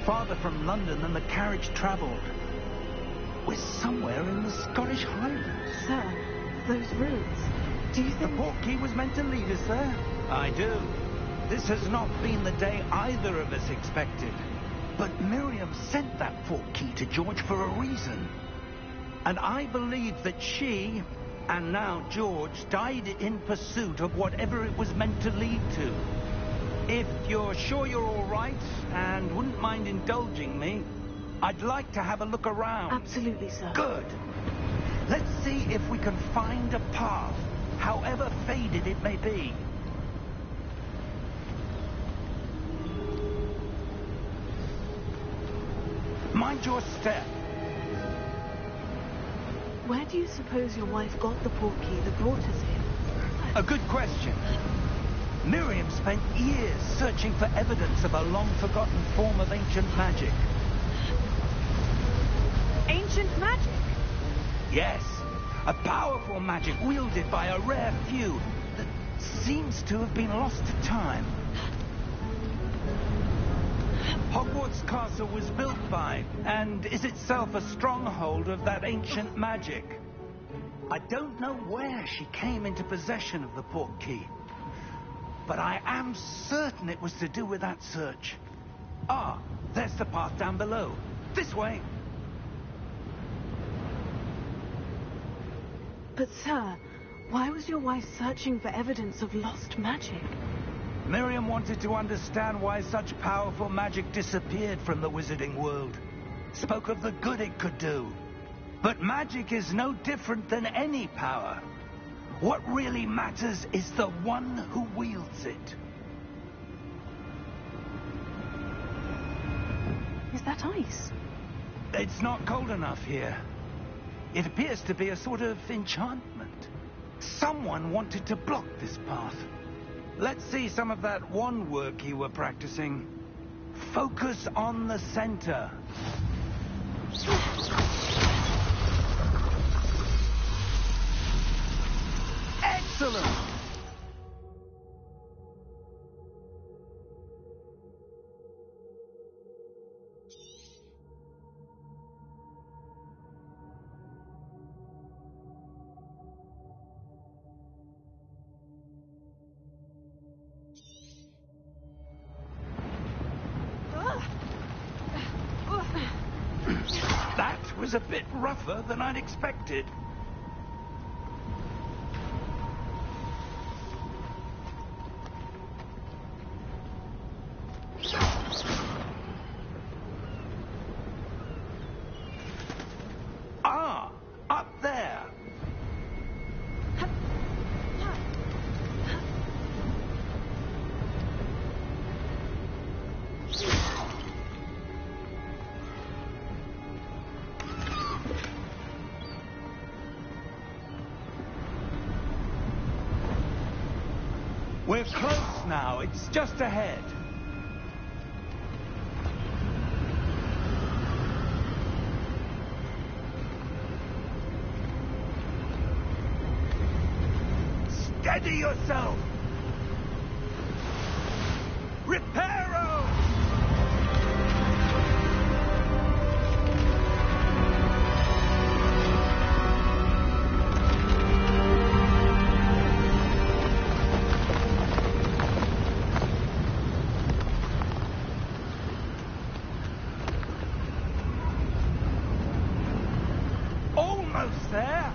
farther from London than the carriage travelled. We're somewhere in the Scottish Highlands. Sir, those routes. Do you think... The portkey was meant to lead us there? I do. This has not been the day either of us expected. But Miriam sent that portkey to George for a reason. And I believe that she, and now George, died in pursuit of whatever it was meant to lead to. If you're sure you're all right and wouldn't mind indulging me, I'd like to have a look around. Absolutely, sir. Good. Let's see if we can find a path, however faded it may be. Mind your step. Where do you suppose your wife got the portkey that brought us here? A good question. Miriam spent years searching for evidence of a long-forgotten form of ancient magic. Ancient magic? Yes, a powerful magic wielded by a rare few that seems to have been lost to time. Hogwarts Castle was built by, and is itself a stronghold of that ancient magic. I don't know where she came into possession of the portkey, but I am certain it was to do with that search. Ah, there's the path down below. This way. But, sir, why was your wife searching for evidence of lost magic? Miriam wanted to understand why such powerful magic disappeared from the wizarding world. Spoke of the good it could do. But magic is no different than any power. What really matters is the one who wields it. Is that ice? It's not cold enough here. It appears to be a sort of enchantment. Someone wanted to block this path. Let's see some of that wand work you were practicing. Focus on the center. Excellent! That was a bit rougher than I'd expected. Ah, up there. We're close now. It's just ahead. Steady yourself! Reparo! Almost there!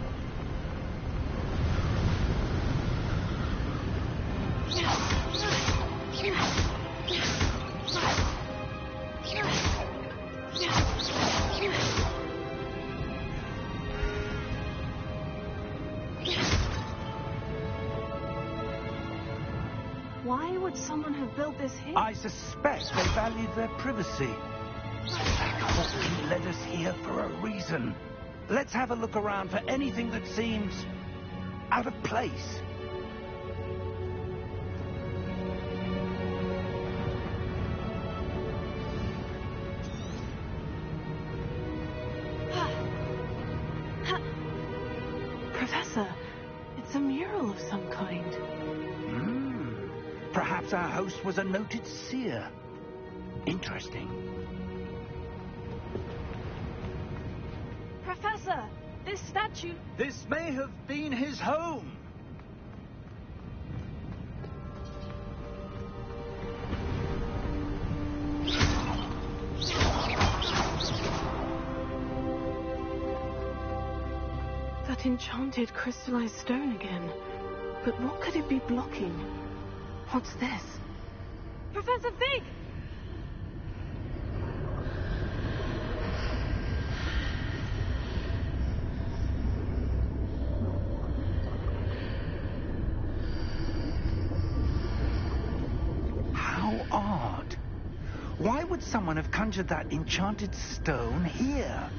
Why would someone have built this here? I suspect they valued their privacy. That portkey led us here for a reason. Let's have a look around for anything that seems out of place. Professor, it's a mural of some kind. Perhaps our host was a noted seer. Interesting. Professor, this statue... This may have been his home. That enchanted crystallized stone again. But what could it be blocking? What's this? Professor Fig! How odd. Why would someone have conjured that enchanted stone here?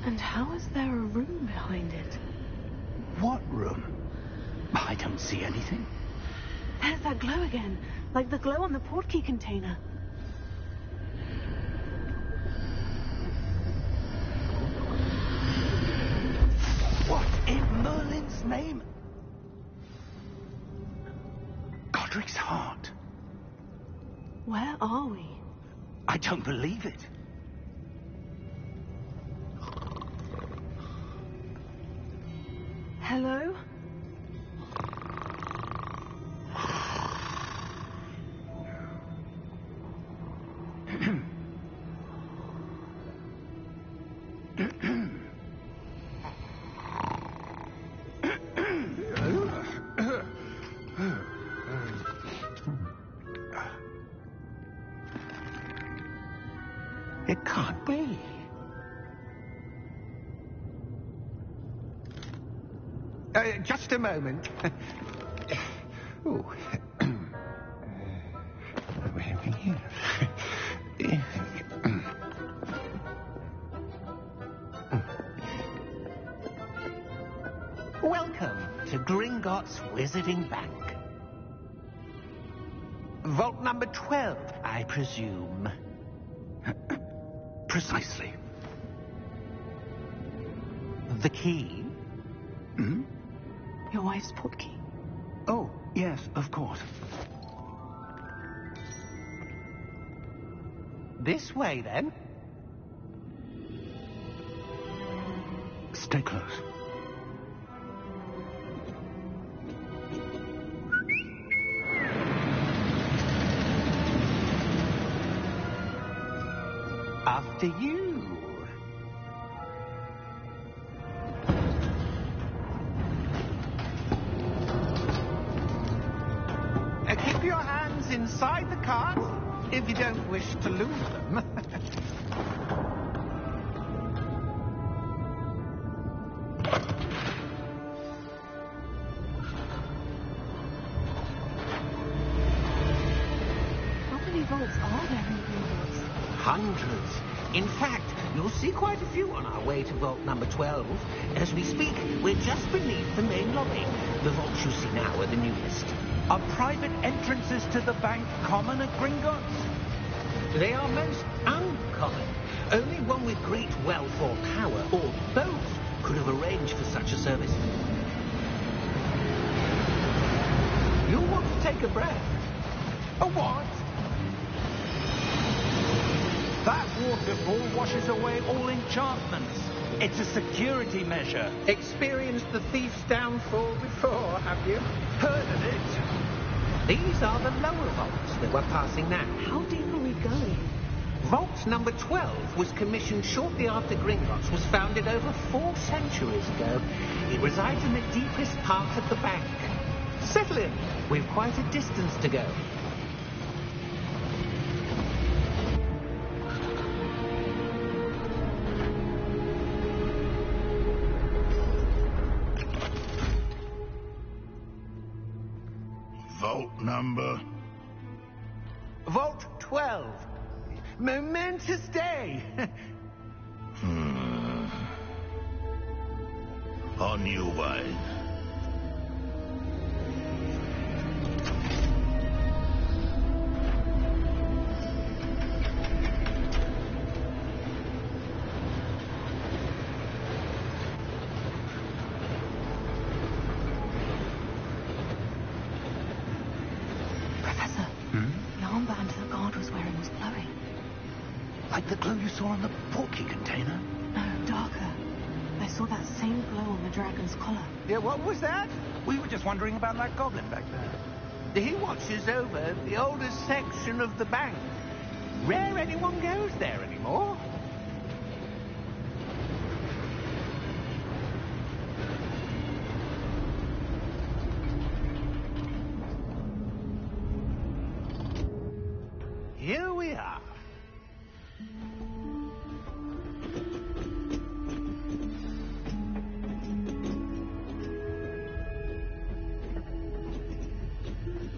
And how is there a room behind it? What room? I don't see anything. There's that glow again, like the glow on the portkey container. What in Merlin's name? Godric's heart. Where are we? I don't believe it. Hello? It can't be. Just a moment. Oh. Welcome to Gringotts Wizarding Bank. Vault number 12, I presume. Precisely. The key? Hmm? Your wife's portkey. Oh, yes, of course. This way, then. Stay close. After you. Keep your hands inside the cart if you don't wish to lose them. How many vaults are there in Gringotts? Hundreds. In fact, you'll see quite a few on our way to vault number 12. As we speak, we're just beneath the main lobby. The vaults you see now are the newest. Are private entrances to the bank common at Gringotts? They are most uncommon. Only one with great wealth or power, or both, could have arranged for such a service. You'll want to take a breath. A what? That waterfall washes away all enchantments. It's a security measure. Experienced the thief's downfall before, have you? Heard of it? These are the lower vaults that we're passing now. How deep are we going? Vault number 12 was commissioned shortly after Gringotts was founded over 4 centuries ago. It resides in the deepest part of the bank. Settle in. We've quite a distance to go. Vault number? Vault 12. Momentous day. On you, Wine. Professor, the armband the guard was wearing was glowing. Like the glow you saw on the portkey container? No, darker. saw that same glow on the dragon's collar. Yeah, what was that? We were just wondering about that goblin back there. He watches over the oldest section of the bank. Rare anyone goes there anymore. Here we are.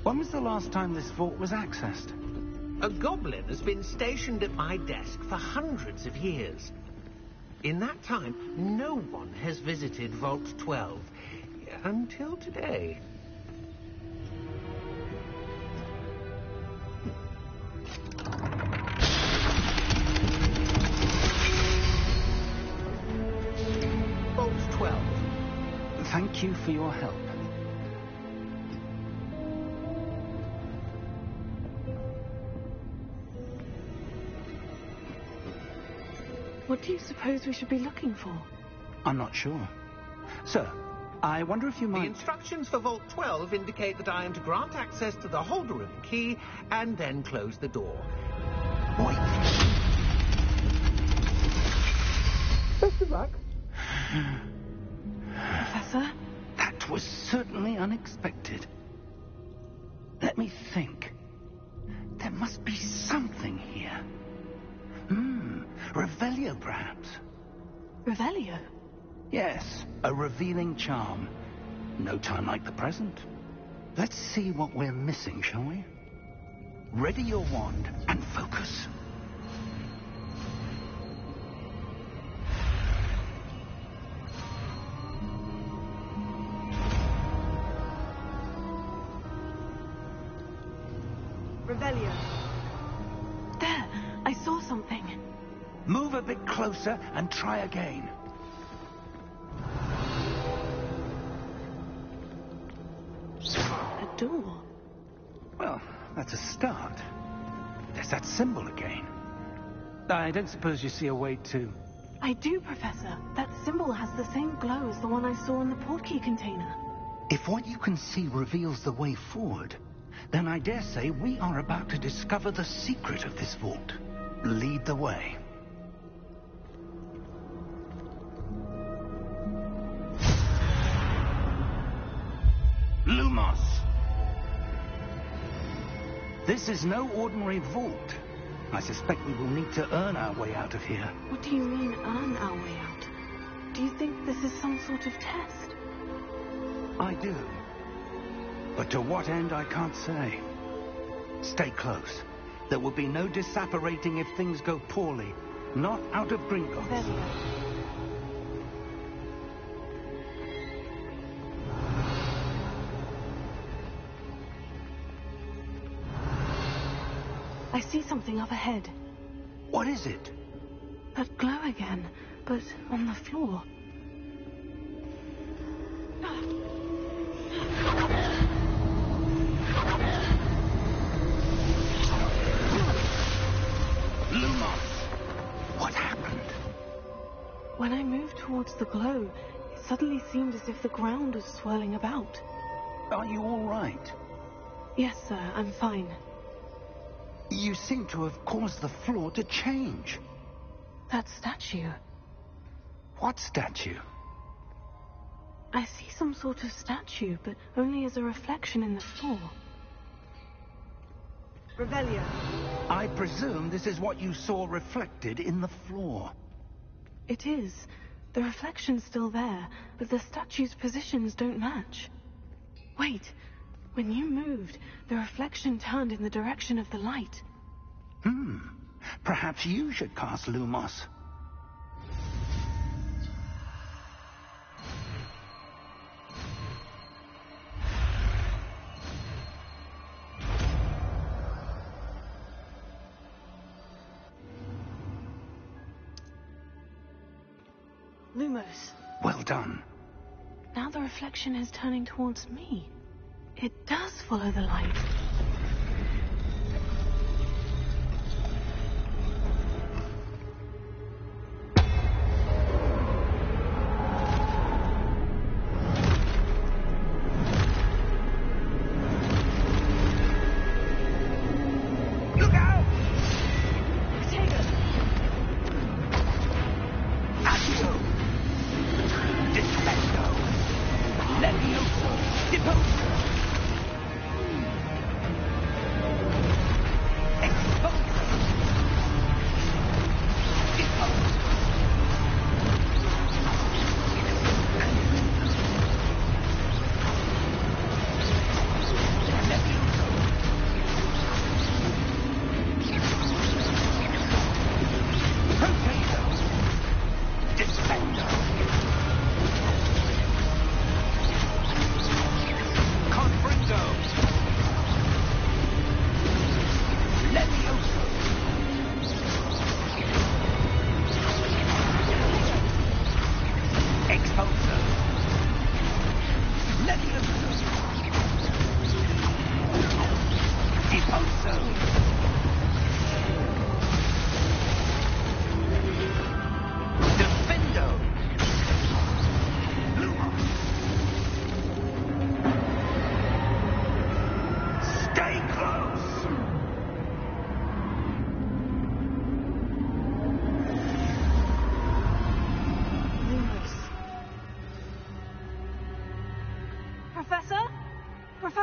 When was the last time this vault was accessed? A goblin has been stationed at my desk for hundreds of years. In that time, no one has visited Vault 12 until today. Vault 12. Thank you for your help. What do you suppose we should be looking for? I'm not sure. Sir, I wonder if you The might... instructions for Vault 12 indicate that I am to grant access to the holder of the key and then close the door. Wait. Best of luck. Professor? That was certainly unexpected. Let me think. There must be something here. Revelio, perhaps. Revelio? Yes, a revealing charm. No time like the present. Let's see what we're missing, shall we? Ready your wand and focus. Revelio. There, I saw something. Move a bit closer and try again. A door. Well, that's a start. There's that symbol again. I don't suppose you see a way to... I do, Professor. That symbol has the same glow as the one I saw in the portkey container. If what you can see reveals the way forward, then I dare say we are about to discover the secret of this vault. Lead the way. Lumos! This is no ordinary vault. I suspect we will need to earn our way out of here. What do you mean, earn our way out? Do you think this is some sort of test? I do. But to what end, I can't say. Stay close. There will be no disapparating if things go poorly. Not out of Gringotts. Revelio. I see something up ahead. What is it? That glow again, but on the floor. Lumos! What happened? When I moved towards the glow, it suddenly seemed as if the ground was swirling about. Are you all right? Yes, sir, I'm fine. You seem to have caused the floor to change. That statue. What statue? I see some sort of statue, but only as a reflection in the floor. Revelio. I presume this is what you saw reflected in the floor. It is. The reflection's still there, but the statue's positions don't match. Wait. When you moved, the reflection turned in the direction of the light. Perhaps you should cast Lumos. Lumos. Well done. Now the reflection is turning towards me. It does follow the light.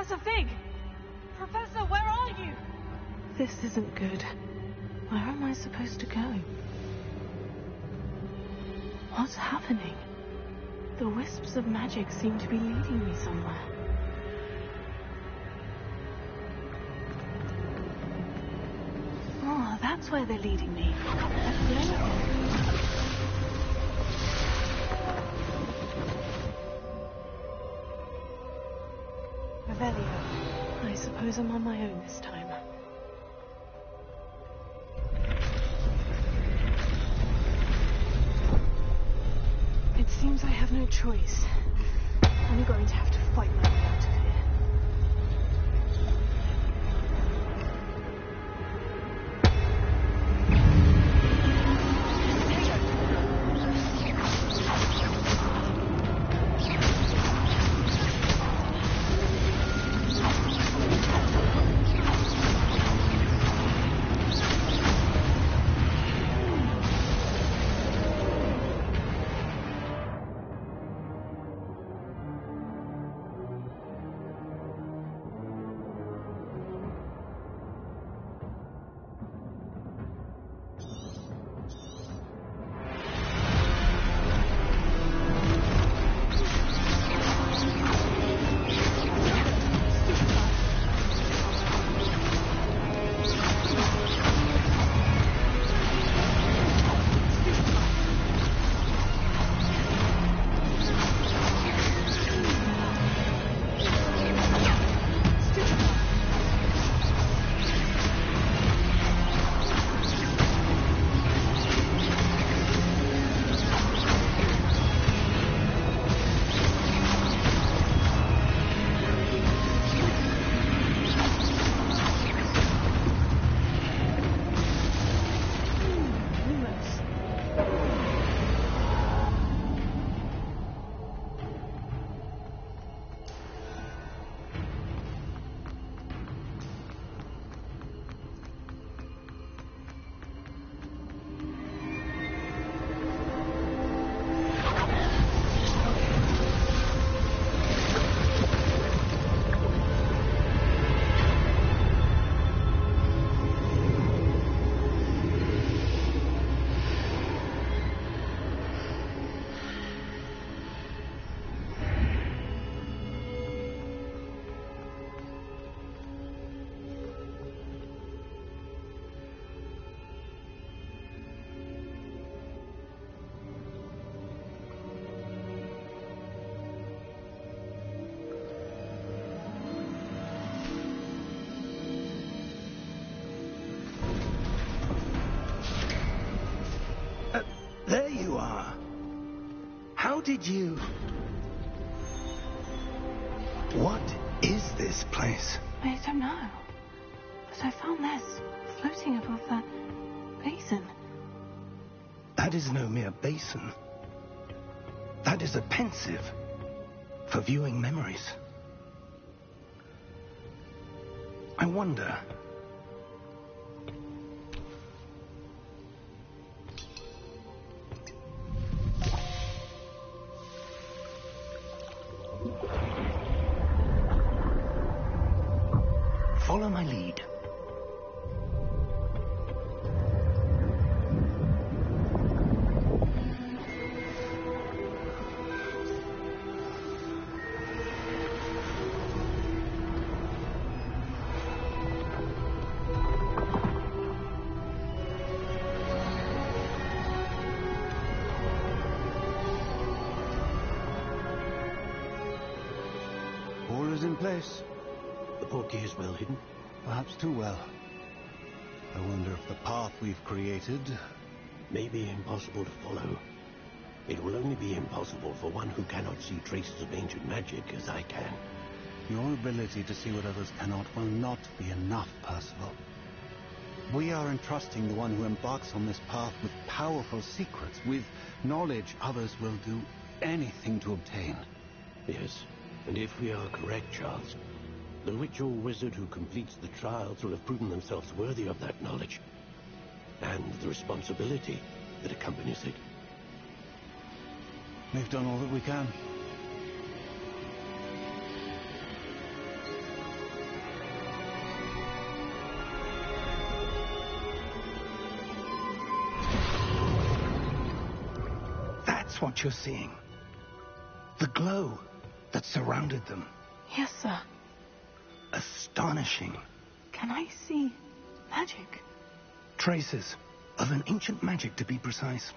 Professor Fig! Professor, where are you? This isn't good. Where am I supposed to go? What's happening? The wisps of magic seem to be leading me somewhere. Oh, that's where they're leading me. Let's go. Revelio. I suppose I'm on my own this time. It seems I have no choice. I'm going to have to fight my way out of here. There you are. How did you... What is this place? I don't know. But I found this floating above that basin. That is no mere basin. That is a pensive for viewing memories. I wonder... Follow my lead. All is in place. The portkey is well hidden. Perhaps too well. I wonder if the path we've created... May be impossible to follow. It will only be impossible for one who cannot see traces of ancient magic as I can. Your ability to see what others cannot will not be enough, Percival. We are entrusting the one who embarks on this path with powerful secrets, with knowledge others will do anything to obtain. Yes, and if we are correct, Charles, the witch or wizard who completes the trials will have proven themselves worthy of that knowledge, and the responsibility that accompanies it. We've done all that we can. That's what you're seeing. The glow that surrounded them. Yes, sir. Astonishing. Can I see magic? Traces of an ancient magic, to be precise.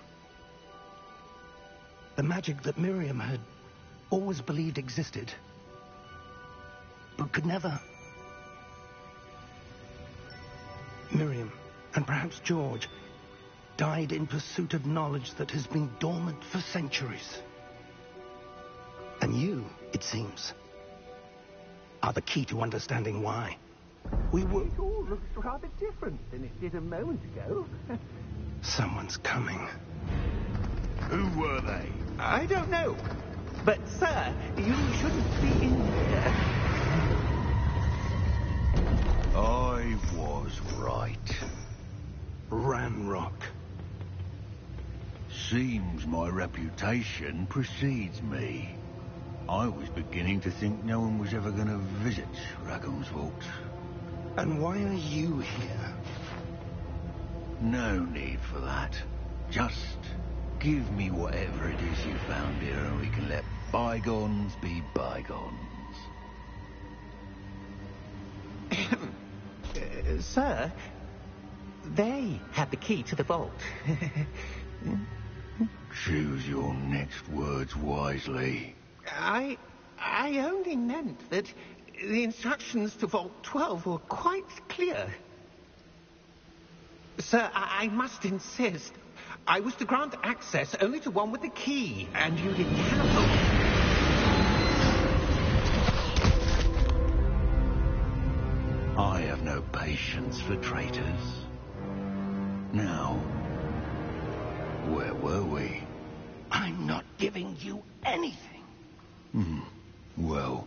The magic that Miriam had always believed existed, but could never. Miriam, and perhaps George, died in pursuit of knowledge that has been dormant for centuries. And you, it seems, are the key to understanding why. It all looks rather different than it did a moment ago. Someone's coming. Who were they? I don't know. But, sir, you shouldn't be in here. I was right. Ramrock. Seems my reputation precedes me. I was beginning to think no one was ever going to visit Rackham's Vault. And why are you here? No need for that. Just give me whatever it is you found here and we can let bygones be bygones. Sir, they had the key to the vault. Choose your next words wisely. I only meant that the instructions to Vault 12 were quite clear. Sir, I must insist. I was to grant access only to one with the key, and you did cancel. I have no patience for traitors. Now, where were we? I'm not giving you anything. Well,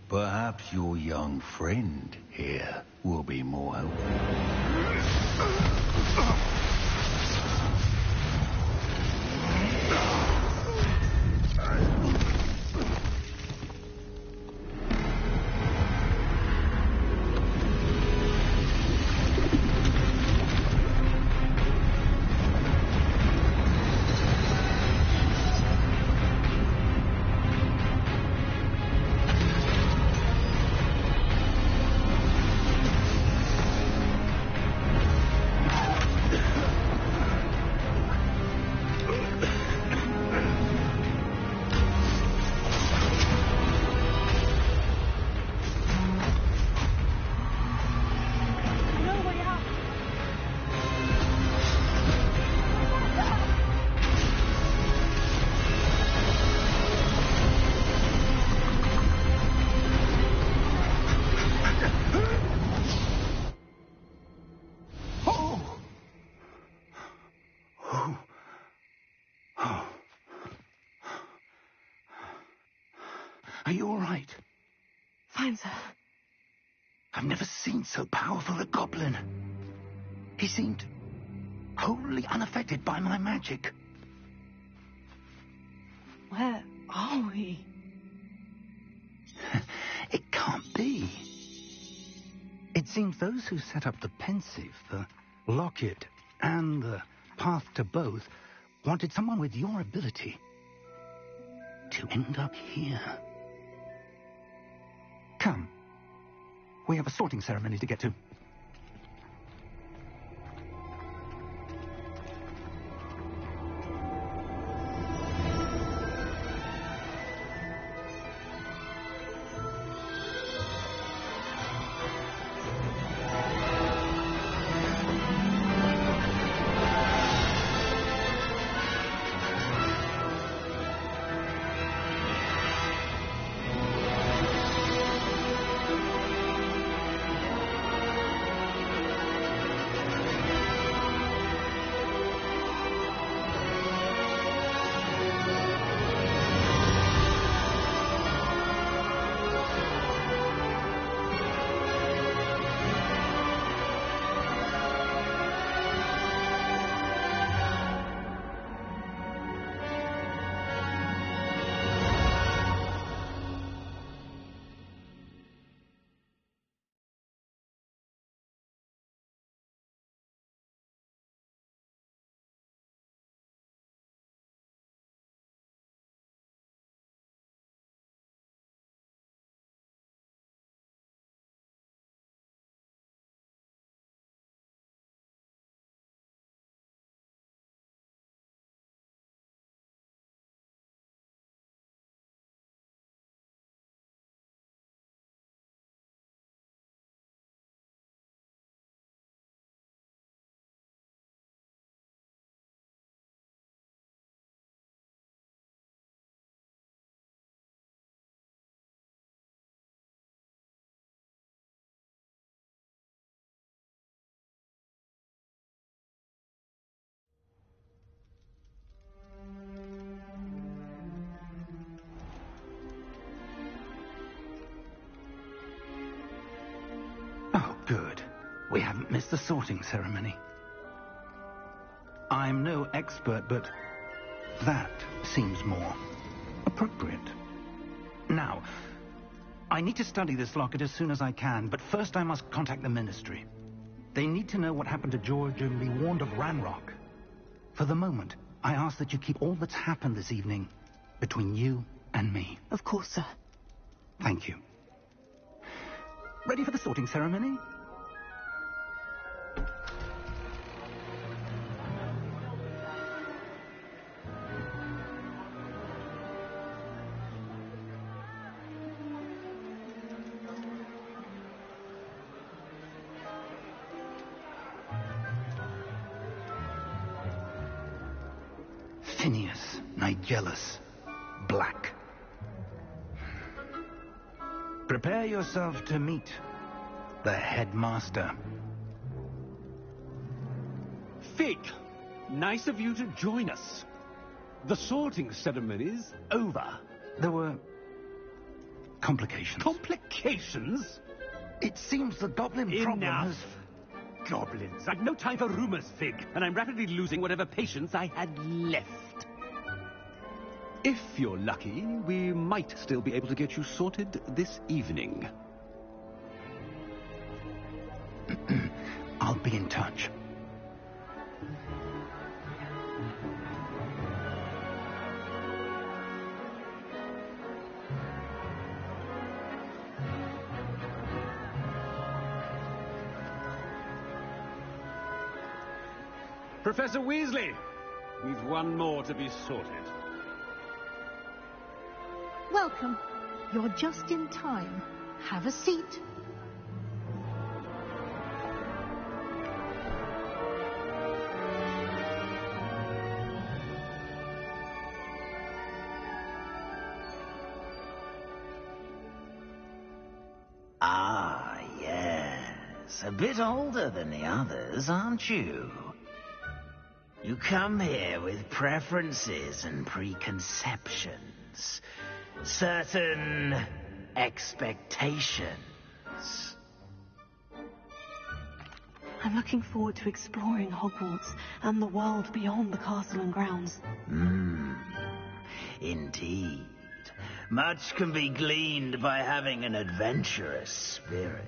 perhaps your young friend here will be more helpful. Are you all right? Fine, sir. I've never seen so powerful a goblin. He seemed wholly unaffected by my magic. Where are we? It can't be. It seems those who set up the pensive, the locket, and the path to both wanted someone with your ability to end up here. Come. We have a sorting ceremony to get to. We haven't missed the sorting ceremony. I'm no expert, but that seems more appropriate. Now, I need to study this locket as soon as I can, but first I must contact the Ministry. They need to know what happened to George and be warned of Ranrock. For the moment, I ask that you keep all that's happened this evening between you and me. Of course, sir. Thank you. Ready for the sorting ceremony? Phineas, Nigellus, Black. Prepare yourself to meet the headmaster. Fig, nice of you to join us. The sorting ceremony's over. There were complications. Complications? It seems the goblin problem has... Goblins. I've no time for rumors, Fig, and I'm rapidly losing whatever patience I had left. If you're lucky, we might still be able to get you sorted this evening. I'll be in touch. Professor Weasley, we've one more to be sorted. Welcome. You're just in time. Have a seat. Ah, yes. A bit older than the others, aren't you? You come here with preferences and preconceptions. Certain expectations. I'm looking forward to exploring Hogwarts and the world beyond the castle and grounds. Indeed. Much can be gleaned by having an adventurous spirit,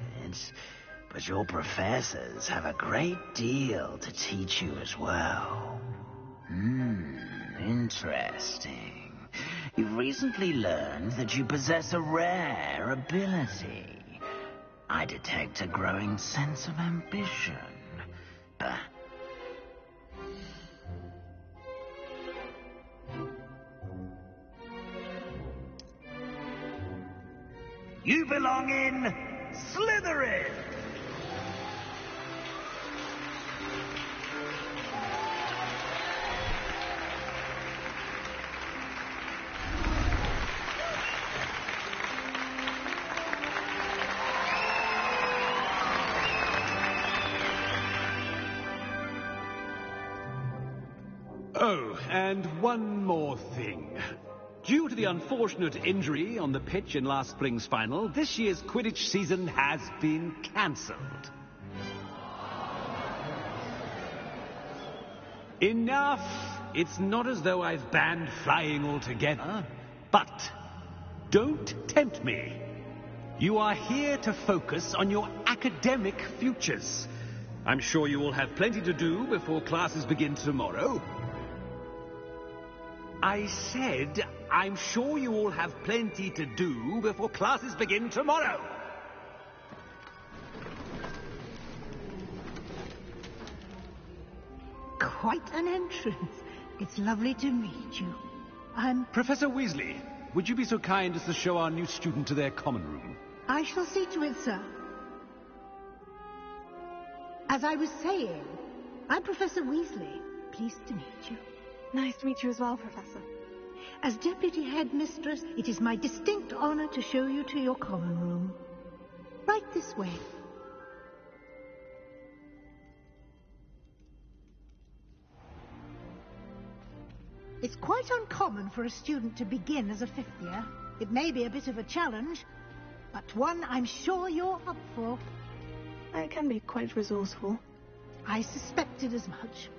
but your professors have a great deal to teach you as well. Interesting. You've recently learned that you possess a rare ability. I detect a growing sense of ambition. You belong in Slytherin! Oh, and one more thing. Due to the unfortunate injury on the pitch in last spring's final, this year's Quidditch season has been cancelled. Enough! It's not as though I've banned flying altogether, but don't tempt me. You are here to focus on your academic futures. I'm sure you will have plenty to do before classes begin tomorrow. I said, I'm sure you all have plenty to do before classes begin tomorrow. Quite an entrance. It's lovely to meet you. I'm... Professor Weasley, would you be so kind as to show our new student to their common room? I shall see to it, sir. As I was saying, I'm Professor Weasley. Pleased to meet you. Nice to meet you as well, Professor. As Deputy Headmistress, it is my distinct honor to show you to your common room. Right this way. It's quite uncommon for a student to begin as a fifth year. It may be a bit of a challenge, but one I'm sure you're up for. I can be quite resourceful. I suspected as much.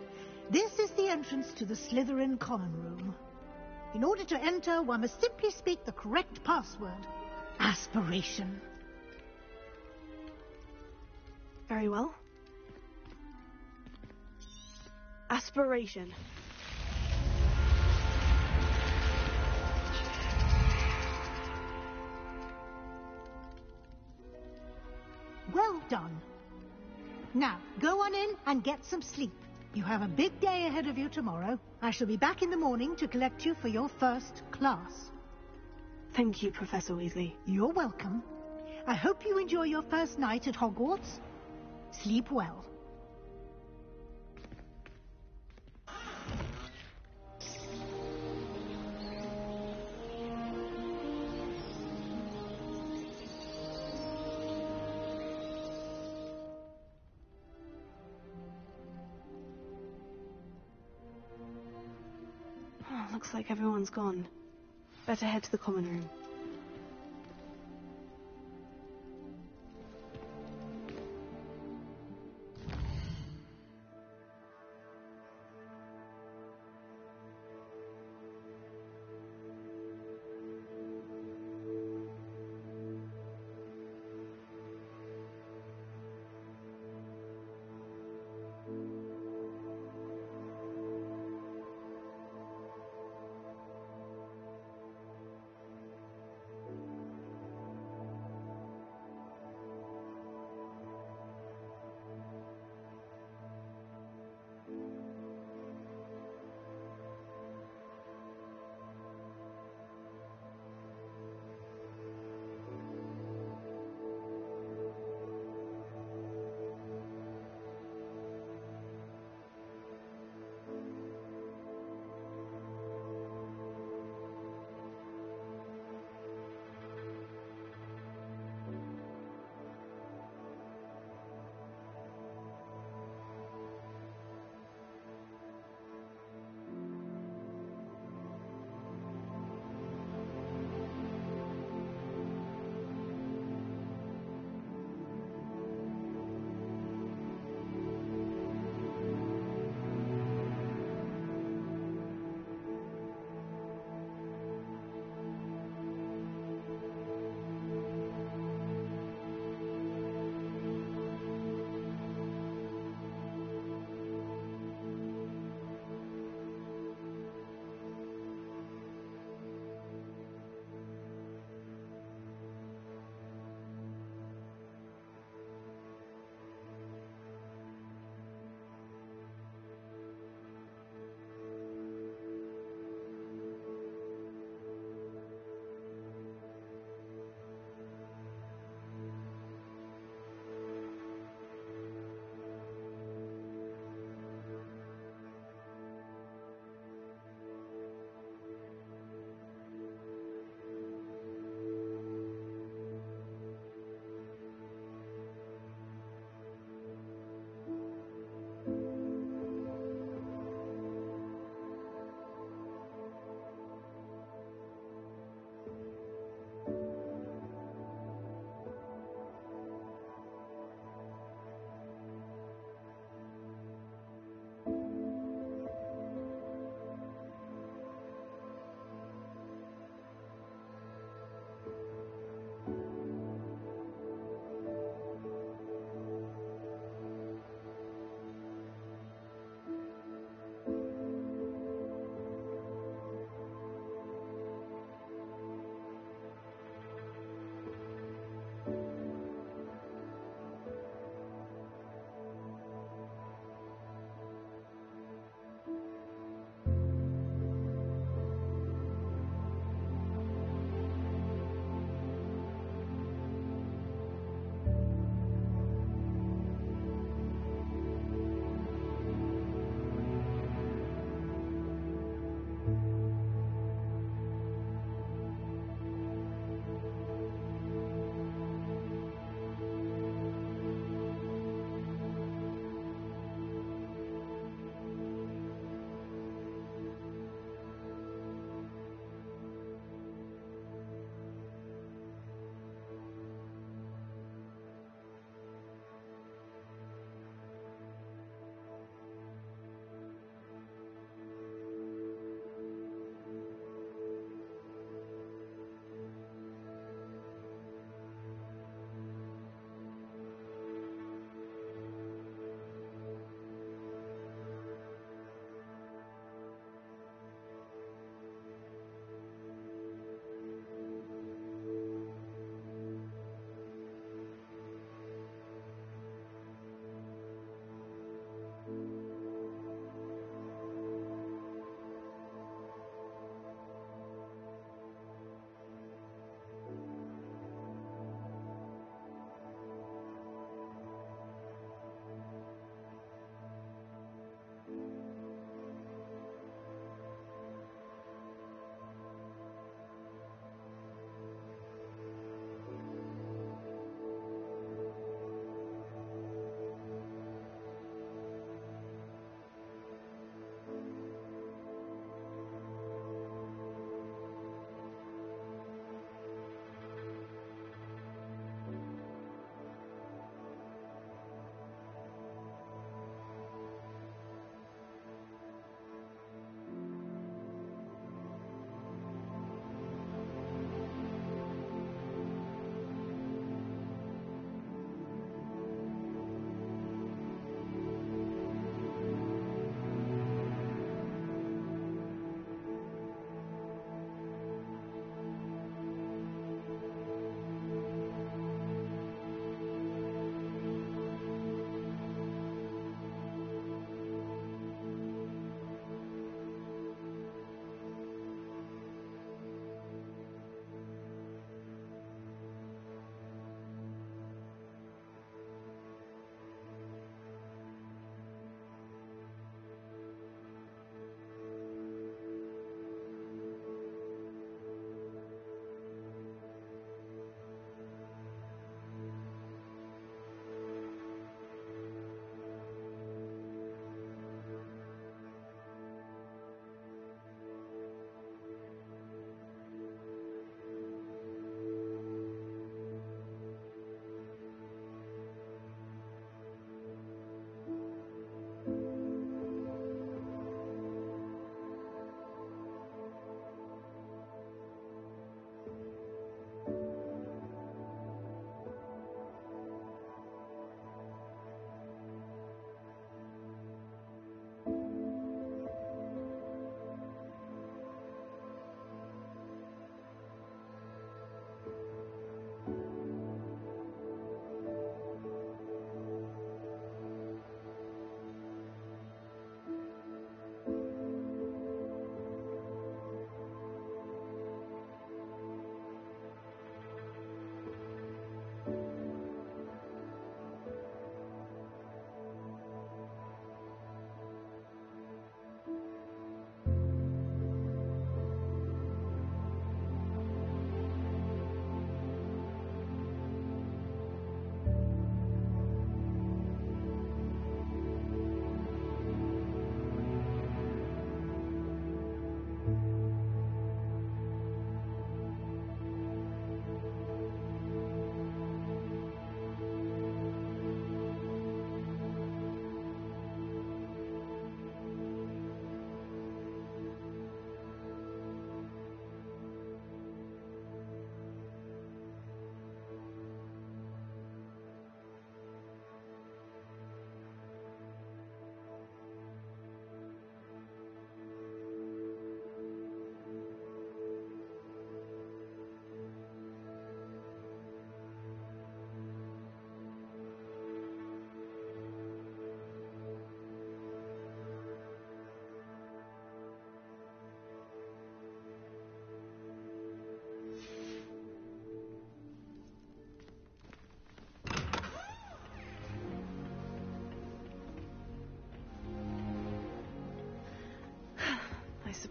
This is the entrance to the Slytherin common room. In order to enter, one must simply speak the correct password. Aspiration. Very well. Aspiration. Well done. Now, go on in and get some sleep. You have a big day ahead of you tomorrow. I shall be back in the morning to collect you for your first class. Thank you, Professor Weasley. You're welcome. I hope you enjoy your first night at Hogwarts. Sleep well. Oh, looks like everyone's gone. Better head to the common room.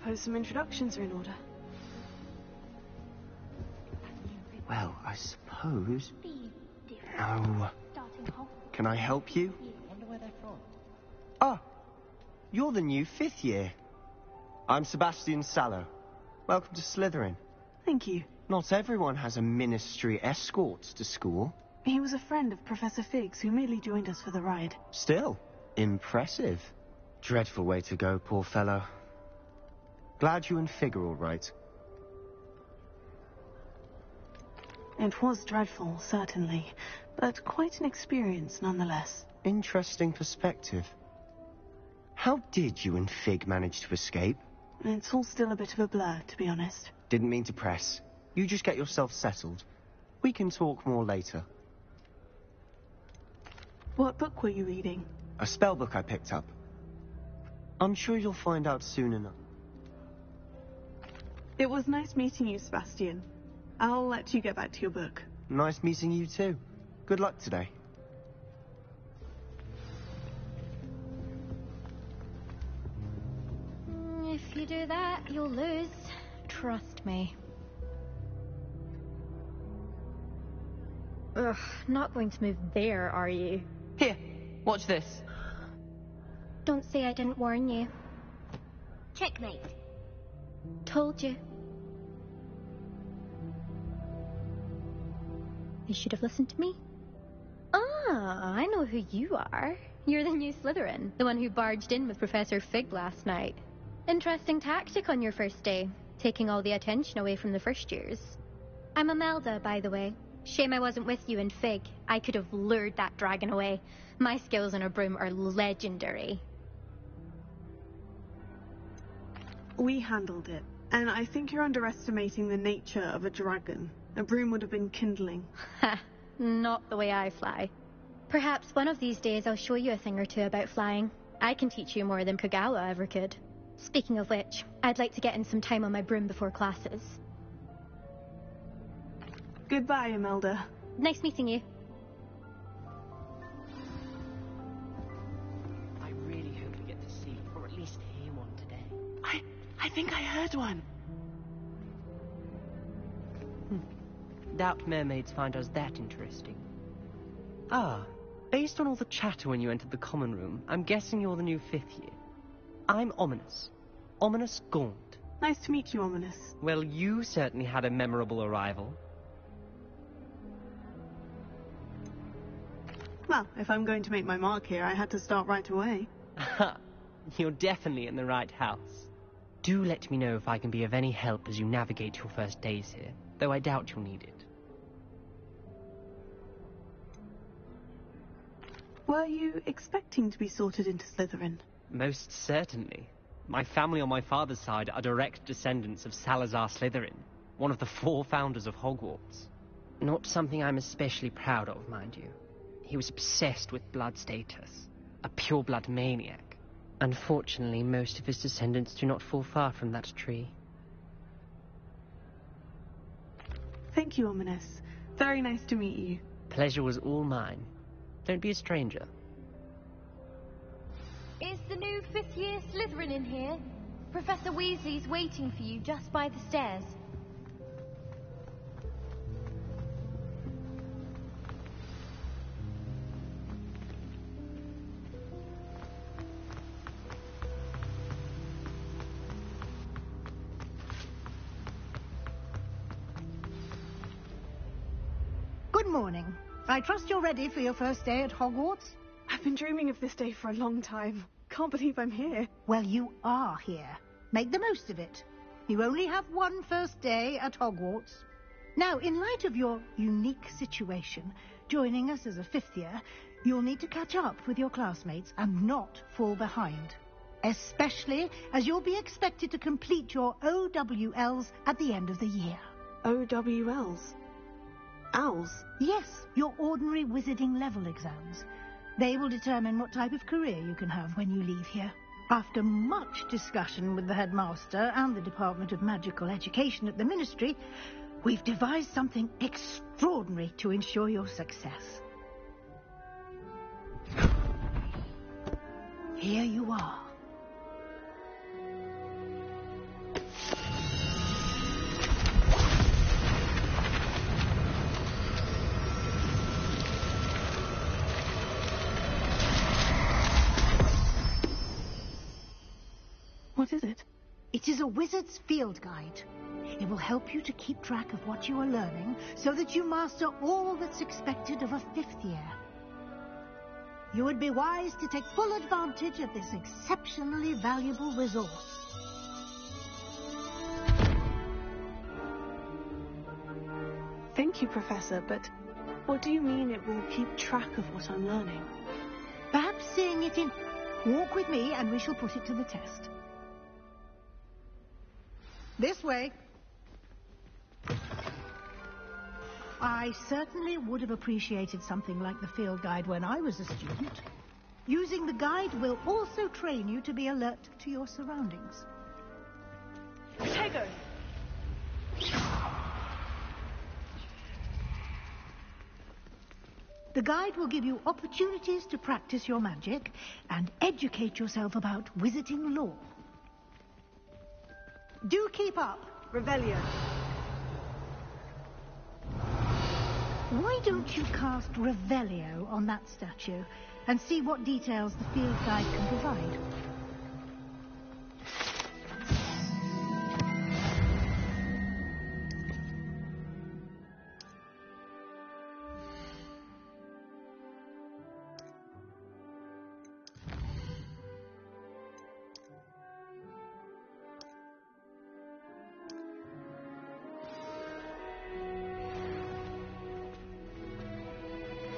suppose some introductions are in order. Well, I suppose... No. Can I help you? Ah, you're the new 5th year. I'm Sebastian Sallow. Welcome to Slytherin. Thank you. Not everyone has a ministry escort to school. He was a friend of Professor Fig's who merely joined us for the ride. Still, impressive. Dreadful way to go, poor fellow. Glad you and Fig are all right. It was dreadful, certainly, but quite an experience nonetheless. Interesting perspective. How did you and Fig manage to escape? It's all still a bit of a blur, to be honest. Didn't mean to press. You just get yourself settled. We can talk more later. What book were you reading? A spell book I picked up. I'm sure you'll find out soon enough. It was nice meeting you, Sebastian. I'll let you get back to your book. Nice meeting you too. Good luck today. If you do that, you'll lose. Trust me. Ugh, not going to move there, are you? Here, watch this. Don't say I didn't warn you. Checkmate. Told you. You should have listened to me. Ah, I know who you are. You're the new Slytherin, the one who barged in with Professor Fig last night. Interesting tactic on your first day, taking all the attention away from the first years. I'm Imelda, by the way. Shame I wasn't with you and Fig. I could have lured that dragon away. My skills on a broom are legendary. We handled it, and I think you're underestimating the nature of a dragon. A broom would have been kindling. Ha! Not the way I fly. Perhaps one of these days I'll show you a thing or two about flying. I can teach you more than Kagawa ever could. Speaking of which, I'd like to get in some time on my broom before classes. Goodbye, Imelda. Nice meeting you. I really hope we get to see, or at least hear one today. I think I heard one. Doubt mermaids find us that interesting. Ah, based on all the chatter when you entered the common room, I'm guessing you're the new 5th year. I'm Ominous. Ominous Gaunt. Nice to meet you, Ominous. Well, you certainly had a memorable arrival. Well, if I'm going to make my mark here, I had to start right away. Ha! You're definitely in the right house. Do let me know if I can be of any help as you navigate your first days here, though I doubt you'll need it. Were you expecting to be sorted into Slytherin? Most certainly. My family on my father's side are direct descendants of Salazar Slytherin, one of the 4 founders of Hogwarts. Not something I'm especially proud of, mind you. He was obsessed with blood status, a pure-blood maniac. Unfortunately, most of his descendants do not fall far from that tree. Thank you, Ominous. Very nice to meet you. Pleasure was all mine. Don't be a stranger. Is the new 5th year Slytherin in here? Professor Weasley's waiting for you just by the stairs. Good morning. I trust you're ready for your first day at Hogwarts? I've been dreaming of this day for a long time. Can't believe I'm here. Well, you are here. Make the most of it. You only have one first day at Hogwarts. Now, in light of your unique situation, joining us as a 5th year, you'll need to catch up with your classmates and not fall behind. Especially as you'll be expected to complete your OWLs at the end of the year. OWLs? Owls? Yes, your ordinary wizarding level exams. They will determine what type of career you can have when you leave here. After much discussion with the headmaster and the Department of Magical Education at the Ministry, we've devised something extraordinary to ensure your success. Here you are. What is it? It is a wizard's field guide. It will help you to keep track of what you are learning so that you master all that's expected of a 5th year. You would be wise to take full advantage of this exceptionally valuable resource. Thank you, Professor, but what do you mean it will keep track of what I'm learning? Perhaps seeing it in... Walk with me and we shall put it to the test. This way. I certainly would have appreciated something like the field guide when I was a student. Using the guide will also train you to be alert to your surroundings. Tego! The guide will give you opportunities to practice your magic and educate yourself about wizarding lore. Do keep up. Revelio. Why don't you cast Revelio on that statue and see what details the field guide can provide?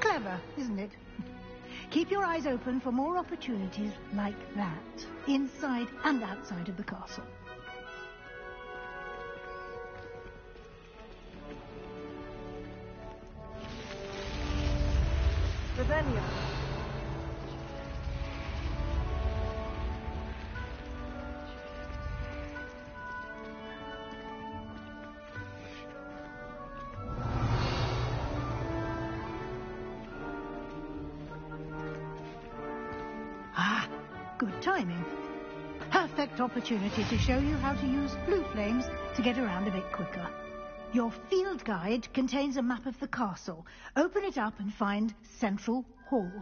Clever, isn't it? Keep your eyes open for more opportunities like that, inside and outside of the castle. Revelio. Ah, good timing. Perfect opportunity to show you how to use blue flames to get around a bit quicker. Your field guide contains a map of the castle. Open it up and find Central Hall.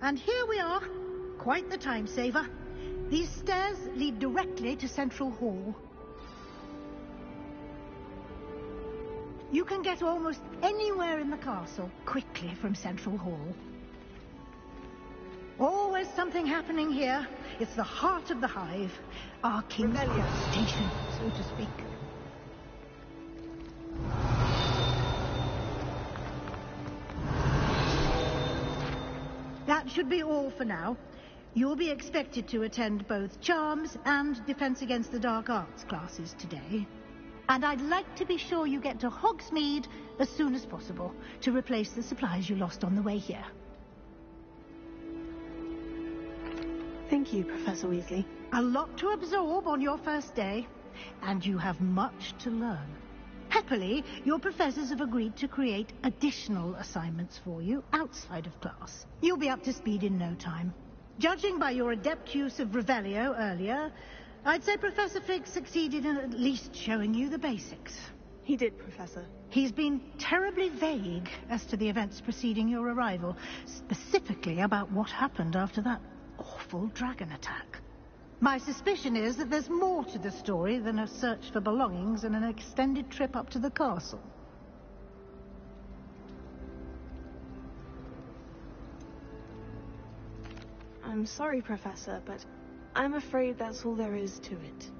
And here we are. Quite the time saver. These stairs lead directly to Central Hall. You can get almost anywhere in the castle quickly from Central Hall. Always something happening here. It's the heart of the hive. Our King's Cross station, so to speak. That should be all for now. You'll be expected to attend both Charms and Defense Against the Dark Arts classes today. And I'd like to be sure you get to Hogsmeade as soon as possible to replace the supplies you lost on the way here. Thank you, Professor Weasley. A lot to absorb on your first day, and you have much to learn. Happily, your professors have agreed to create additional assignments for you outside of class. You'll be up to speed in no time. Judging by your adept use of Revelio earlier, I'd say Professor Fig succeeded in at least showing you the basics. He did, Professor. He's been terribly vague as to the events preceding your arrival, specifically about what happened after that awful dragon attack. My suspicion is that there's more to the story than a search for belongings and an extended trip up to the castle. I'm sorry, Professor, but I'm afraid that's all there is to it.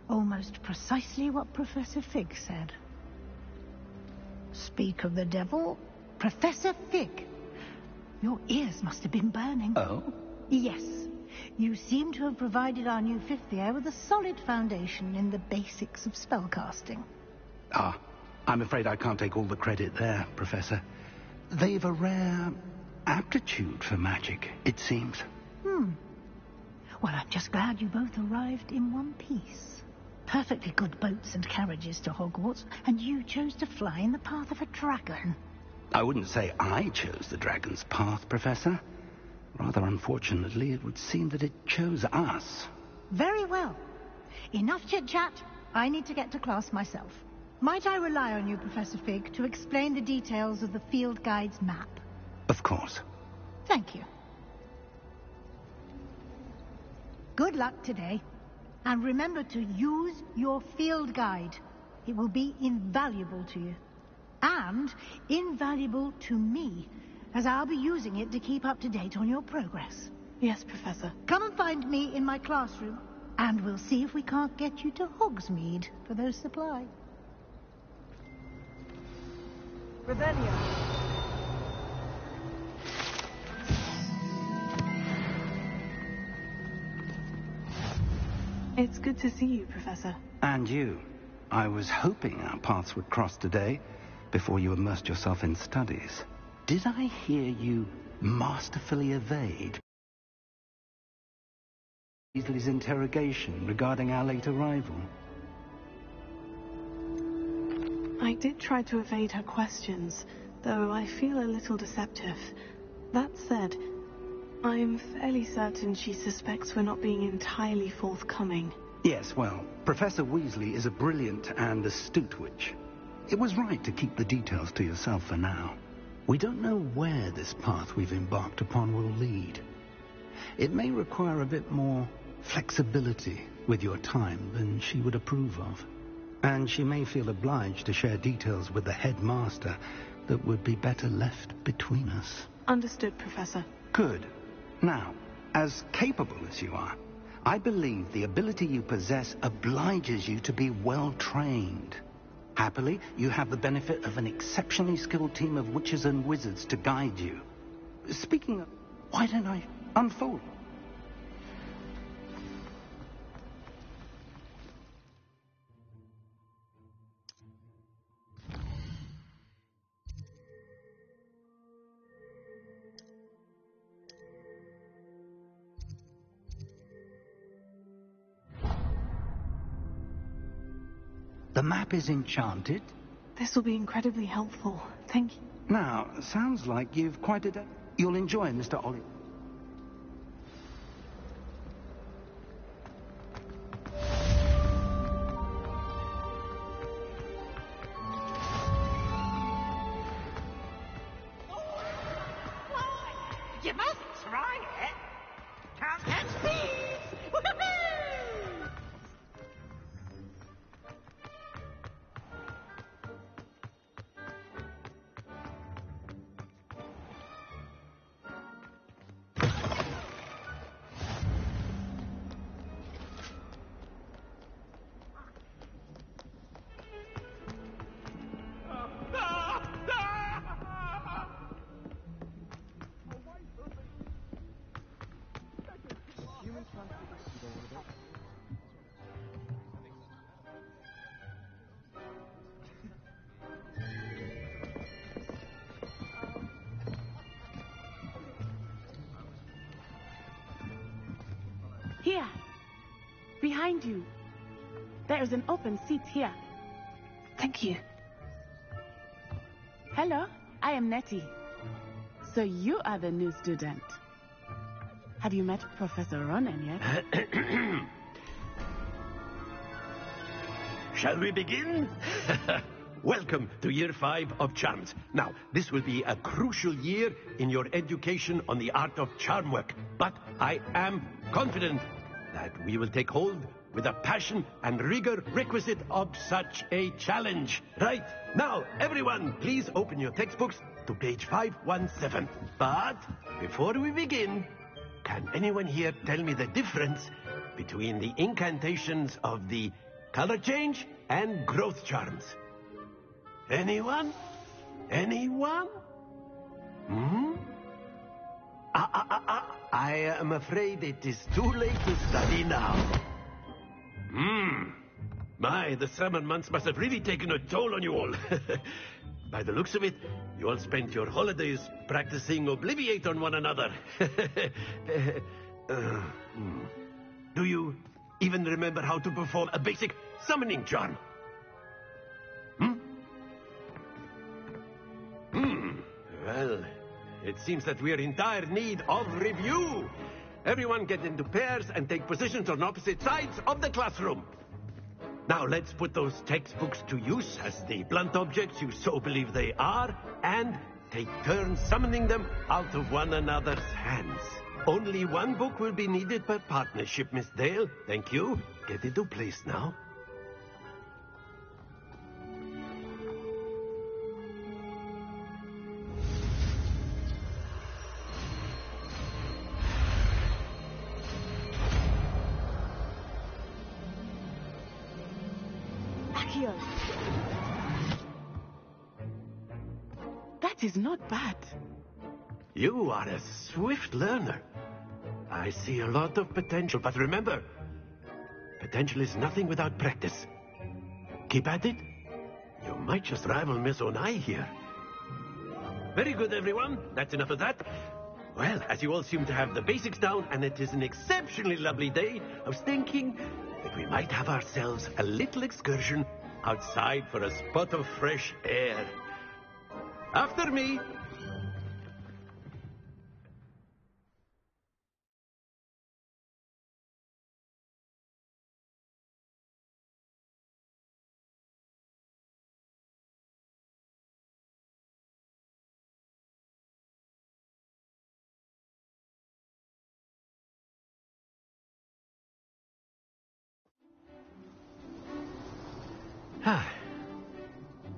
Almost precisely what Professor Fig said. Speak of the devil, Professor Fig. Your ears must have been burning. Oh? Yes. You seem to have provided our new fifth year with a solid foundation in the basics of spellcasting. Ah, I'm afraid I can't take all the credit there, Professor. They've a rare aptitude for magic, it seems. Well, I'm just glad you both arrived in one piece. Perfectly good boats and carriages to Hogwarts, and you chose to fly in the path of a dragon. I wouldn't say I chose the dragon's path, Professor. Rather unfortunately, it would seem that it chose us. Very well. Enough chit-chat. I need to get to class myself. Might I rely on you, Professor Fig, to explain the details of the field guide's map? Of course. Thank you. Good luck today. And remember to use your field guide. It will be invaluable to you. And invaluable to me, as I'll be using it to keep up to date on your progress. Yes, Professor. Come and find me in my classroom, and we'll see if we can't get you to Hogsmeade for those supplies. Revelio. It's good to see you, Professor. And you. I was hoping our paths would cross today, before you immersed yourself in studies. Did I hear you masterfully evade Weasley's interrogation regarding our late arrival? I did try to evade her questions, though I feel a little deceptive. That said, I'm fairly certain she suspects we're not being entirely forthcoming. Yes, well, Professor Weasley is a brilliant and astute witch. It was right to keep the details to yourself for now. We don't know where this path we've embarked upon will lead. It may require a bit more flexibility with your time than she would approve of. And she may feel obliged to share details with the headmaster that would be better left between us. Understood, Professor. Good. Now, as capable as you are, I believe the ability you possess obliges you to be well trained. Happily, you have the benefit of an exceptionally skilled team of witches and wizards to guide you. Speaking of, why don't I unfold? The map is enchanted. This will be incredibly helpful. Thank you. Now, sounds like you've quite a day. You'll enjoy Mr. Ollie. You must try it. Can't catch thieves. Woohoo! Here, behind you. There is an open seat here. Thank you. Hello, I am Nettie. So you are the new student. Have you met Professor Ronan yet? Shall we begin? Welcome to Year 5 of Charms. Now, this will be a crucial year in your education on the art of charm work. But I am confident that we will take hold with the passion and rigor requisite of such a challenge. Right, now, everyone, please open your textbooks to page 517. But before we begin, can anyone here tell me the difference between the incantations of the color change and growth charms? Anyone? Anyone? Hmm? I am afraid it is too late to study now. My, the summer months must have really taken a toll on you all. By the looks of it, you all spent your holidays practicing Obliviate on one another. Do you even remember how to perform a basic summoning charm? Well, it seems that we are in dire need of review. Everyone get into pairs and take positions on opposite sides of the classroom. Now let's put those textbooks to use as the blunt objects you so believe they are, and take turns summoning them out of one another's hands. Only one book will be needed per partnership, Miss Dale. Thank you. Get into place now. That is not bad. You are a swift learner. I see a lot of potential, but remember, potential is nothing without practice. Keep at it. You might just rival Miss Onai here. Very good, everyone. That's enough of that. Well, as you all seem to have the basics down, and it is an exceptionally lovely day, I was thinking that we might have ourselves a little excursion outside for a spot of fresh air. After me.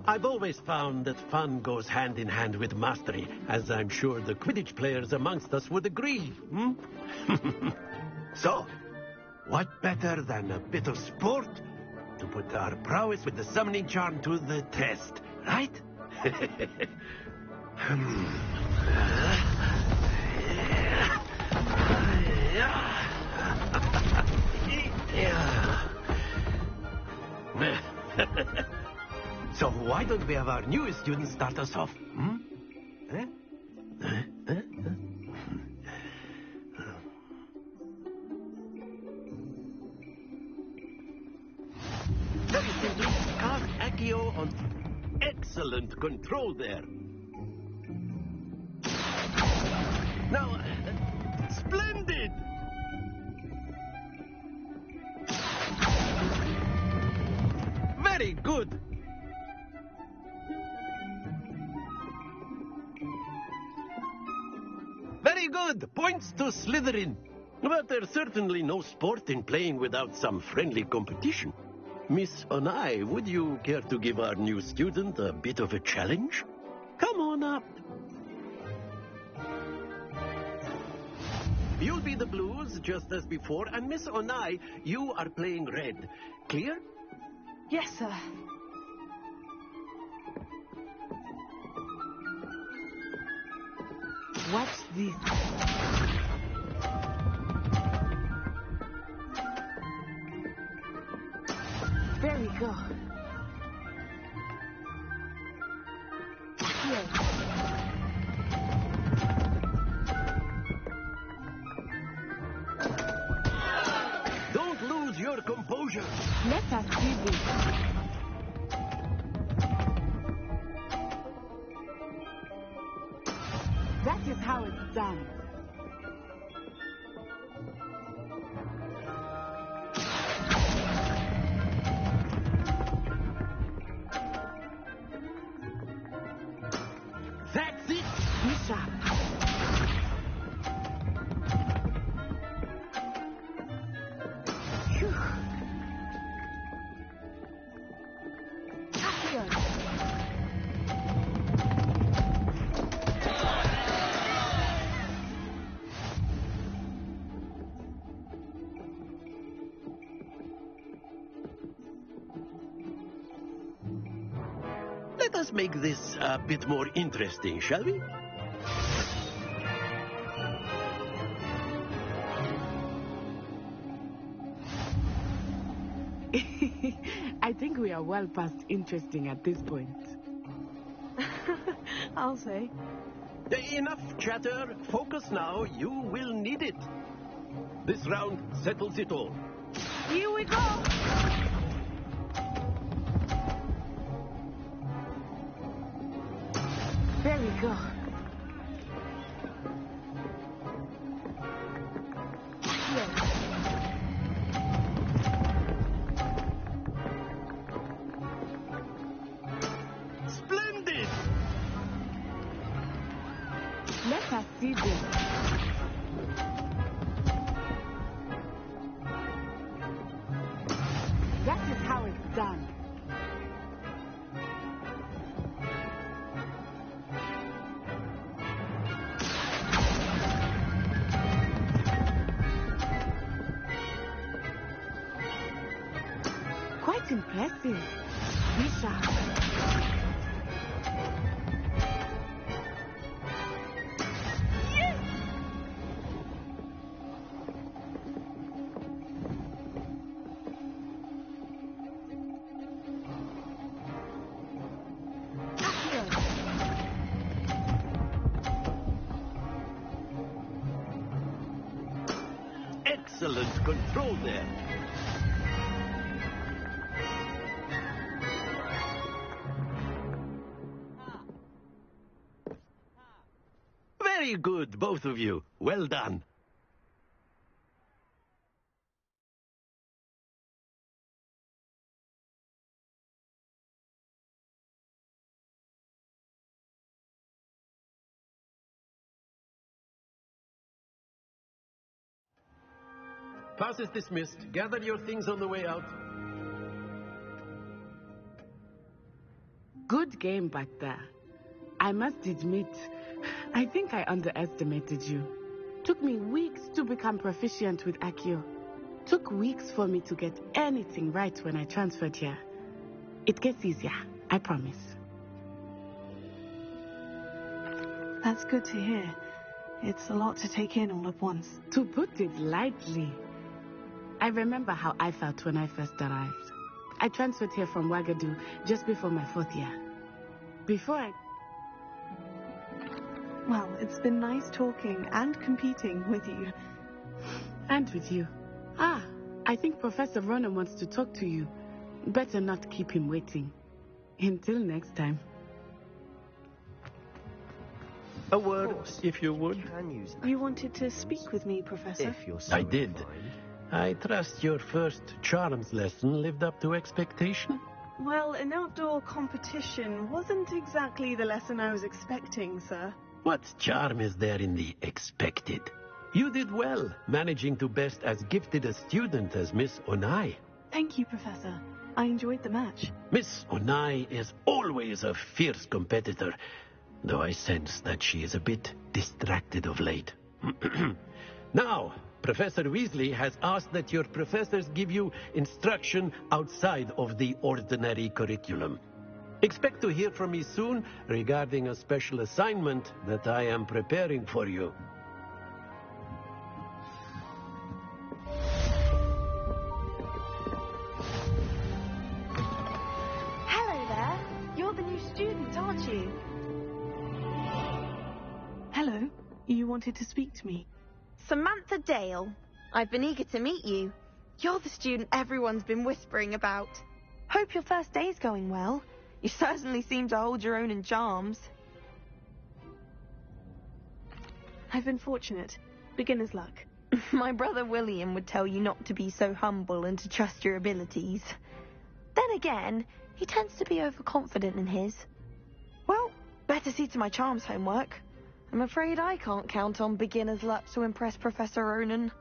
I've always found that fun goes hand in hand with mastery, as I'm sure the Quidditch players amongst us would agree. So, what better than a bit of sport to put our prowess with the summoning charm to the test, right? So why don't we have our newest student start us off? Very simply, cast Accio on excellent control there. Now, splendid! Very good. Very good. Points to Slytherin. But there's certainly no sport in playing without some friendly competition. Miss Onai, would you care to give our new student a bit of a challenge? Come on up. You'll be the blues, just as before, and Miss Onai, you are playing red. Clear? Yes, sir. Watch this. There we go. Here. Don't lose your composure. Let us see this. That is how it's done. That's it. Be sharp. Phew. Action. us make this a bit more interesting, shall we? I think we are well past interesting at this point. I'll say. Enough chatter. Focus now. You will need it. This round settles it all. Here we go! There we go. Splendid! Let us see this. That is how it's done. Quite impressive. Be sharp. Excellent control there. Very good, both of you. Well done. Class is dismissed. Gather your things on the way out. Good game back there. I must admit, I think I underestimated you. Took me weeks to become proficient with Accio. Took weeks for me to get anything right when I transferred here. It gets easier, I promise. That's good to hear. It's a lot to take in all at once. To put it lightly, I remember how I felt when I first arrived. I transferred here from Ouagadougou just before my 4th year. Well, it's been nice talking and competing with you. And with you. Ah, I think Professor Ronan wants to talk to you. Better not keep him waiting. Until next time. A word, if you would. You wanted to speak with me, Professor? I did. I trust your first charms lesson lived up to expectation? Well, an outdoor competition wasn't exactly the lesson I was expecting, sir. What charm is there in the expected? You did well, managing to best as gifted a student as Miss Onai. Thank you, Professor. I enjoyed the match. Miss Onai is always a fierce competitor, though I sense that she is a bit distracted of late. Now, Professor Weasley has asked that your professors give you instruction outside of the ordinary curriculum. Expect to hear from me soon regarding a special assignment that I am preparing for you. Hello there. You're the new student, aren't you? Hello. You wanted to speak to me? Samantha Dale. I've been eager to meet you. You're the student everyone's been whispering about. Hope your first day's going well. You certainly seem to hold your own in charms. I've been fortunate. Beginner's luck. My brother William would tell you not to be so humble and to trust your abilities. Then again, he tends to be overconfident in his. Well, better see to my charms homework. I'm afraid I can't count on beginner's luck to impress Professor Ronan.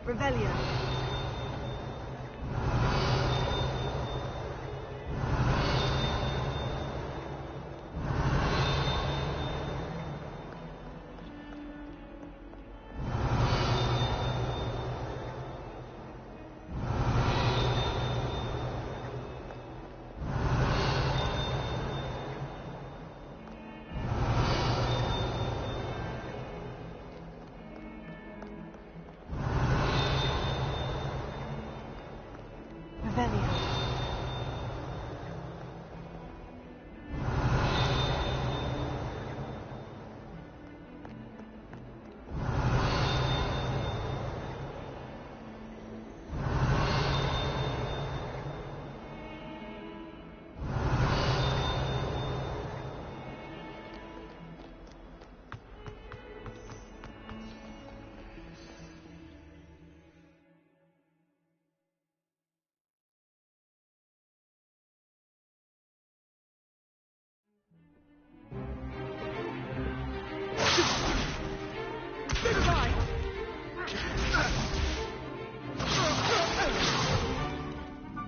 Revelio.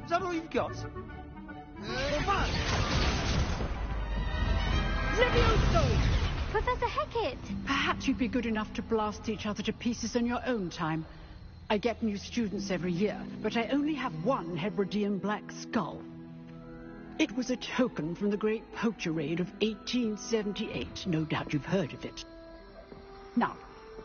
Is that all you've got? Professor Hecat! Perhaps you'd be good enough to blast each other to pieces in your own time. I get new students every year, but I only have one Hebridean black skull. It was a token from the Great Poacher Raid of 1878. No doubt you've heard of it. Now,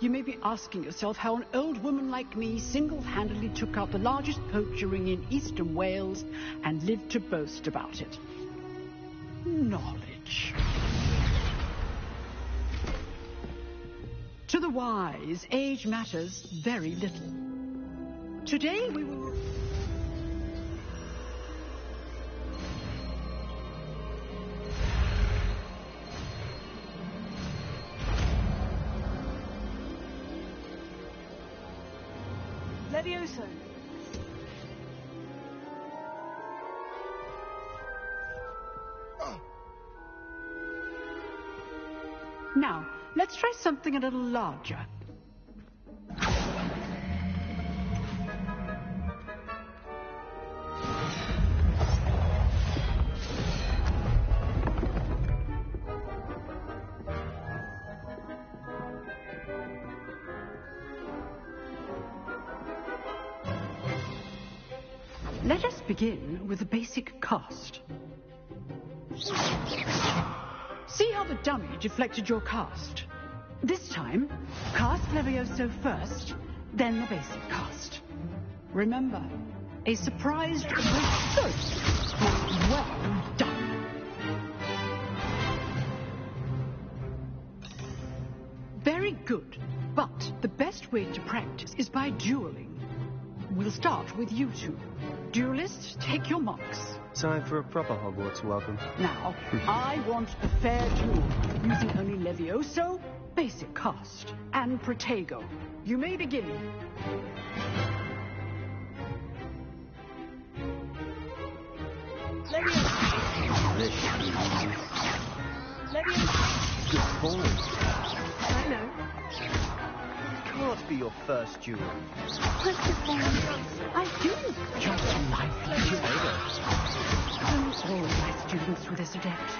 you may be asking yourself how an old woman like me single-handedly took out the largest poacher ring in eastern Wales and lived to boast about it. Knowledge. To the wise, age matters very little. Today we will... Levioso. Now, let's try something a little larger. Let us begin with the basic cast. See how the dummy deflected your cast? This time, cast Levioso first, then the basic cast. Remember, a surprised... Good. Well done. Very good, but the best way to practice is by dueling. We'll start with you two. Duelists, take your marks. Time for a proper Hogwarts welcome. Now, I want a fair duel, using only Levioso, basic cast, and Protego. You may begin. Good boy. I know. Can't be your first duel. I do. Just a lively duel. All of my students were this adept.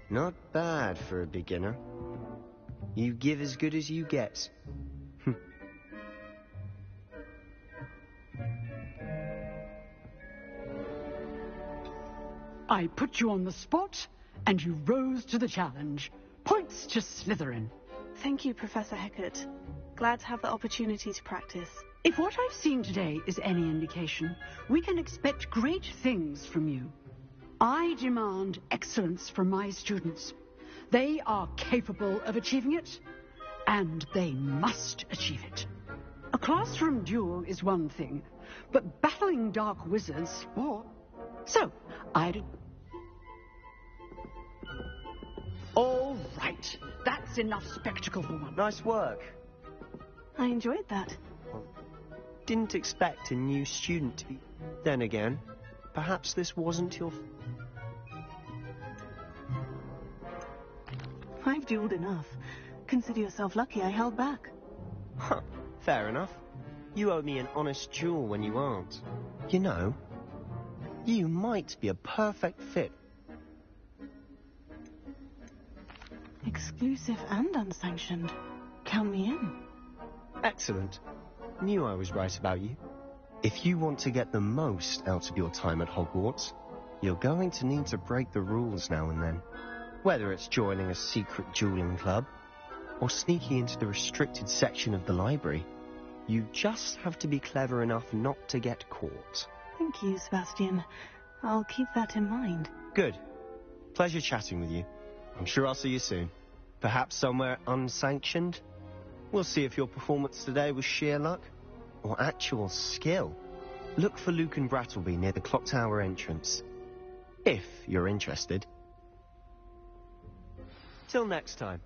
Not bad for a beginner. You give as good as you get. I put you on the spot, and you rose to the challenge. Points to Slytherin. Thank you, Professor Hecat. Glad to have the opportunity to practice. If what I've seen today is any indication, we can expect great things from you. I demand excellence from my students. They are capable of achieving it, and they must achieve it. A classroom duel is one thing, but battling dark wizards, or... So, All right, that's enough spectacle for one. Nice work. I enjoyed that. Didn't expect a new student to be... Then again, perhaps this wasn't your... I've dueled enough. Consider yourself lucky I held back. Huh, fair enough. You owe me an honest duel when you aren't. You know, you might be a perfect fit. Exclusive and unsanctioned. Count me in. Excellent. Knew I was right about you. If you want to get the most out of your time at Hogwarts, you're going to need to break the rules now and then. Whether it's joining a secret dueling club, or sneaking into the restricted section of the library, you just have to be clever enough not to get caught. Thank you, Sebastian. I'll keep that in mind. Good. Pleasure chatting with you. I'm sure I'll see you soon. Perhaps somewhere unsanctioned? We'll see if your performance today was sheer luck or actual skill. Look for Luke and Brattleby near the clock tower entrance, if you're interested. Till next time.